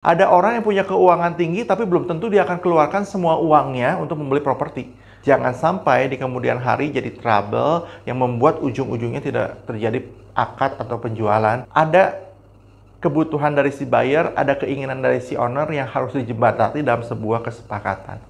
Ada orang yang punya keuangan tinggi tapi belum tentu dia akan keluarkan semua uangnya untuk membeli properti. Jangan sampai di kemudian hari jadi trouble yang membuat ujung-ujungnya tidak terjadi akad atau penjualan. Ada kebutuhan dari si buyer, ada keinginan dari si owner yang harus dijembatani dalam sebuah kesepakatan.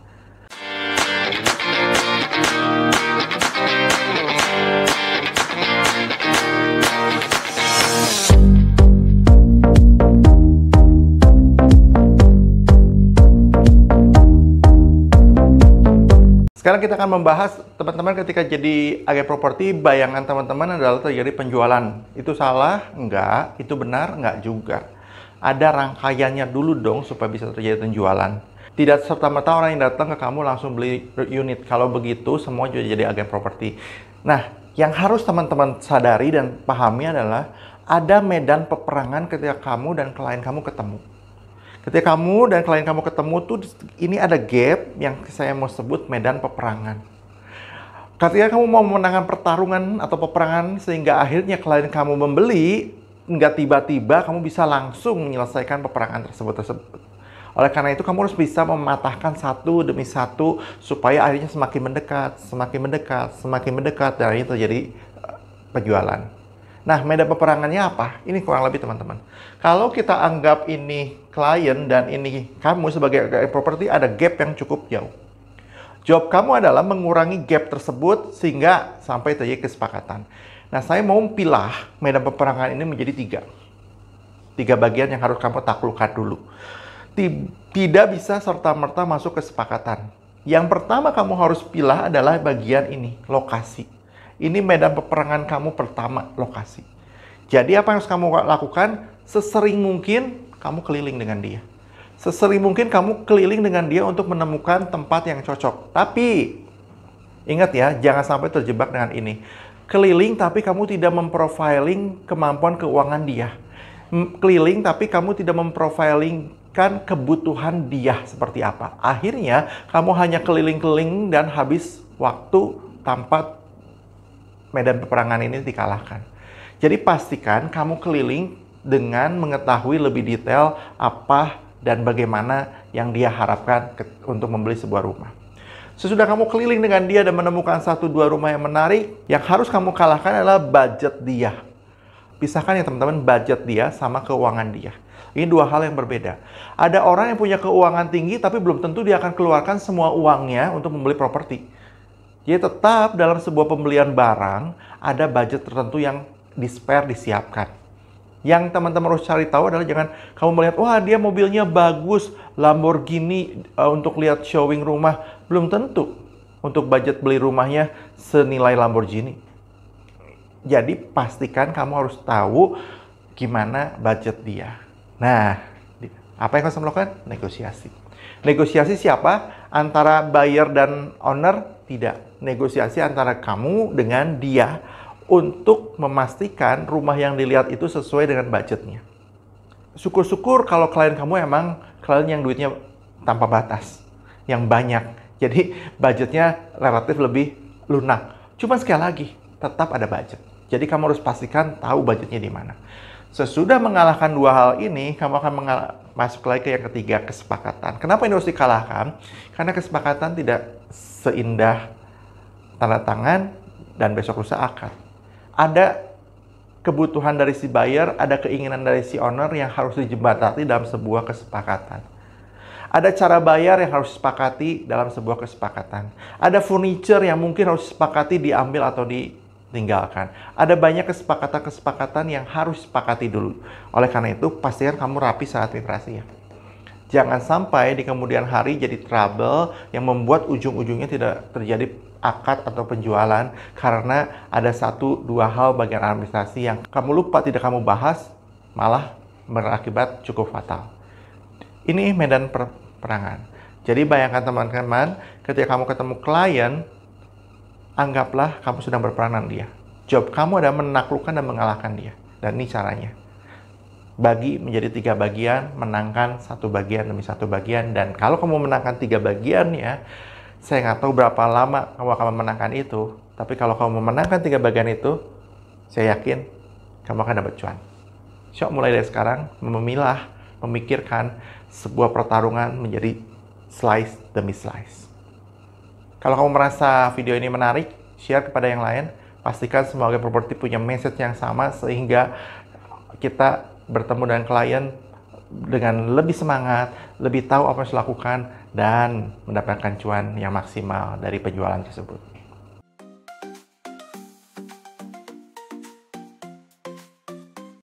Sekarang kita akan membahas, teman-teman, ketika jadi agen properti, bayangan teman-teman adalah terjadi penjualan. Itu salah? Enggak. Itu benar? Enggak juga. Ada rangkaiannya dulu dong supaya bisa terjadi penjualan. Tidak serta-merta orang yang datang ke kamu langsung beli unit. Kalau begitu, semua juga jadi agen properti. Nah, yang harus teman-teman sadari dan pahami adalah ada medan peperangan ketika kamu dan klien kamu ketemu. Ketika kamu dan klien kamu ketemu tuh, ini ada gap yang saya mau sebut medan peperangan. Ketika kamu mau memenangkan pertarungan atau peperangan sehingga akhirnya klien kamu membeli, nggak tiba-tiba kamu bisa langsung menyelesaikan peperangan tersebut. Oleh karena itu kamu harus bisa mematahkan satu demi satu supaya akhirnya semakin mendekat, dan akhirnya terjadi penjualan. Nah, medan peperangannya apa? Ini kurang lebih, teman-teman. Kalau kita anggap ini klien dan ini kamu sebagai properti, ada gap yang cukup jauh. Job kamu adalah mengurangi gap tersebut sehingga sampai terjadi kesepakatan. Nah, saya mau pilah medan peperangan ini menjadi tiga bagian yang harus kamu taklukkan dulu. Tidak bisa serta-merta masuk kesepakatan. Yang pertama kamu harus pilah adalah bagian ini, lokasi. Ini medan peperangan kamu pertama, lokasi. Jadi apa yang harus kamu lakukan? Sesering mungkin kamu keliling dengan dia. Sesering mungkin kamu keliling dengan dia untuk menemukan tempat yang cocok. Tapi ingat ya, jangan sampai terjebak dengan ini. Keliling tapi kamu tidak memprofiling kemampuan keuangan dia. Keliling tapi kamu tidak memprofilingkan kebutuhan dia seperti apa. Akhirnya kamu hanya keliling-keliling dan habis waktu tanpa medan peperangan ini dikalahkan. Jadi pastikan kamu keliling dengan mengetahui lebih detail apa dan bagaimana yang dia harapkan untuk membeli sebuah rumah. Sesudah kamu keliling dengan dia dan menemukan 1-2 rumah yang menarik, yang harus kamu kalahkan adalah budget dia. Pisahkan ya teman-teman, budget dia sama keuangan dia. Ini dua hal yang berbeda. Ada orang yang punya keuangan tinggi tapi belum tentu dia akan keluarkan semua uangnya untuk membeli properti. Jadi tetap dalam sebuah pembelian barang, ada budget tertentu yang disiapkan. Yang teman-teman harus cari tahu adalah jangan kamu melihat, wah dia mobilnya bagus, Lamborghini untuk lihat showing rumah. Belum tentu untuk budget beli rumahnya senilai Lamborghini. Jadi pastikan kamu harus tahu gimana budget dia. Nah, apa yang harus melakukan? Negosiasi. Negosiasi siapa? Antara buyer dan owner? Tidak. Negosiasi antara kamu dengan dia untuk memastikan rumah yang dilihat itu sesuai dengan budgetnya. Syukur-syukur kalau klien kamu emang klien yang duitnya tanpa batas, yang banyak. Jadi budgetnya relatif lebih lunak. Cuma sekali lagi, tetap ada budget. Jadi kamu harus pastikan tahu budgetnya di mana. Sesudah mengalahkan dua hal ini, kamu akan masuk lagi ke yang ketiga, kesepakatan. Kenapa ini harus dikalahkan? Karena kesepakatan tidak seindah tanda tangan dan besok lusa akad. Ada kebutuhan dari si buyer, ada keinginan dari si owner yang harus dijembatani dalam sebuah kesepakatan. Ada cara bayar yang harus disepakati dalam sebuah kesepakatan. Ada furniture yang mungkin harus disepakati diambil atau ditinggalkan. Ada banyak kesepakatan-kesepakatan yang harus disepakati dulu. Oleh karena itu, pastikan kamu rapi saat migrasi ya. Jangan sampai di kemudian hari jadi trouble yang membuat ujung-ujungnya tidak terjadi akad atau penjualan karena ada 1-2 hal bagian administrasi yang kamu lupa tidak kamu bahas, malah berakibat cukup fatal. Ini medan peperangan. Jadi bayangkan teman-teman, ketika kamu ketemu klien, anggaplah kamu sedang berperang dengan dia. Job kamu adalah menaklukkan dan mengalahkan dia. Dan ini caranya. Bagi menjadi 3 bagian, menangkan 1 bagian demi 1 bagian. Dan kalau kamu menangkan 3 bagian ya, saya nggak tahu berapa lama kamu akan memenangkan itu. Tapi kalau kamu memenangkan 3 bagian itu, saya yakin kamu akan dapat cuan. So, mulai dari sekarang, memilah memikirkan sebuah pertarungan menjadi slice demi slice. Kalau kamu merasa video ini menarik, share kepada yang lain. Pastikan semua agen properti punya message yang sama sehingga kita bertemu dengan klien dengan lebih semangat, lebih tahu apa yang harus dilakukan, dan mendapatkan cuan yang maksimal dari penjualan tersebut.